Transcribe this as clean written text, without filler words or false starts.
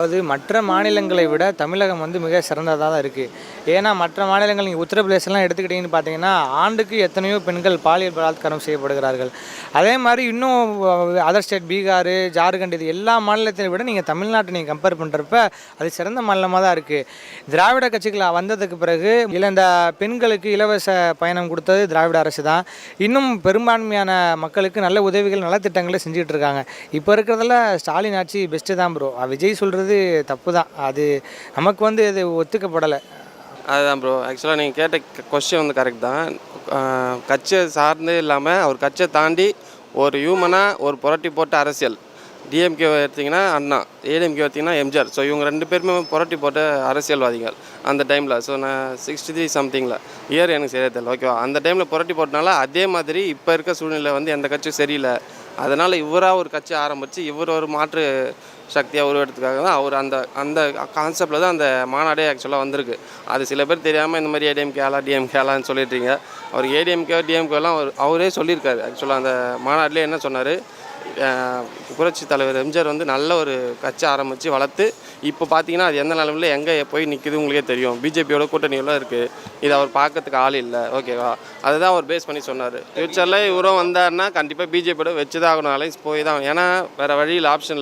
அது மற்ற மாநிலங்களை விட தமிழகம் வந்து மிக சிறந்ததாக தான் இருக்குது. ஏன்னா மற்ற மாநிலங்கள் நீங்கள் உத்தரப்பிரதேசலாம் எடுத்துக்கிட்டிங்கன்னு பார்த்தீங்கன்னா, ஆண்டுக்கு எத்தனையோ பெண்கள் பாலியல் பலாத்காரம் செய்யப்படுகிறார்கள். அதே மாதிரி இன்னும் அதர் ஸ்டேட் பீகார், ஜார்க்கண்ட் இது எல்லா மாநிலத்தை விட நீங்கள் தமிழ்நாட்டை நீங்கள் கம்பேர் பண்ணுறப்ப அது சிறந்த மாநிலமாக தான் இருக்குது. திராவிட கட்சிகள் வந்ததுக்கு பிறகு இல்லை இந்த பெண்களுக்கு இலவச பயணம் கொடுத்தது திராவிட அரசு தான். இன்னும் பெரும்பான்மையான மக்களுக்கு நல்ல உதவிகள் நலத்திட்டங்களை செஞ்சுட்டு இருக்காங்க. இப்போ இருக்கிறதுல ஸ்டாலின் ஆட்சி பெஸ்ட்டு தான் ப்ரோ. விஜய் சொல்கிறது தப்பு தான். அது நமக்கு வந்து இது ஒத்துக்கப்படலை. அதுதான் ப்ரோ. ஆக்சுவலாக நீங்கள் கேட்ட கொஸ்டின் வந்து கரெக்ட் தான். கட்சியை சார்ந்தே இல்லாமல் அவர் கட்சியை தாண்டி ஒரு ஹியூமனாக ஒரு புரட்டி போட்ட அரசியல். டிஎம்கே எடுத்திங்கன்னா அண்ணா, ஏடிஎம்கே எடுத்திங்கன்னா எம்ஜிஆர். ஸோ இவங்க 2 பேருமே புரட்டி போட்ட அரசியல்வாதிகள் அந்த டைமில். ஸோ நான் 63 சம்திங்கில் இயர் எனக்கு சரியாக தெரியல, ஓகேவா. அந்த டைமில் புரட்டி போட்டனால அதே மாதிரி இப்போ இருக்க சூழ்நிலை வந்து எந்த கட்சியும் சரியில்லை. அதனால் இவராக ஒரு கட்சி ஆரம்பித்து இவர் ஒரு மாற்று சக்தியாக உருவெடுத்துக்காக தான் அவர் அந்த அந்த கான்செப்டில் தான் அந்த மாநாடே ஆக்சுவலாக வந்திருக்கு. அது சில பேர் தெரியாமல் இந்த மாதிரி ஏடிஎம்கேலா டிஎம்கேலான்னு சொல்லிட்டுருங்க. அவர் ஏடிஎம்கே டிஎம்கேலாம் அவரே சொல்லியிருக்காரு. ஆக்சுவலாக அந்த மாநாட்டிலே என்ன சொன்னார், புரட்சி தலைவர் எம்ஜிஆர் வந்து நல்ல ஒரு கட்சி ஆரம்பித்து வளர்த்து இப்போ பார்த்தீங்கன்னா அது எந்த நிலமையில் எங்கே போய் நிற்குது உங்களுக்கே தெரியும். பிஜேபியோட கூட்டணியெல்லாம் இருக்குது. இது அவர் பார்க்கறதுக்கு ஆள் இல்லை, ஓகேவா. அதுதான் அவர் பேஸ் பண்ணி சொன்னார். ஃப்யூச்சரில் இவரும் வந்தார்னா கண்டிப்பாக பிஜேபியோட வச்சு தான் ஆகணும். அலைன்ஸ் போய் தான், ஏன்னா வேறு வழியில் ஆப்ஷன் இல்லை.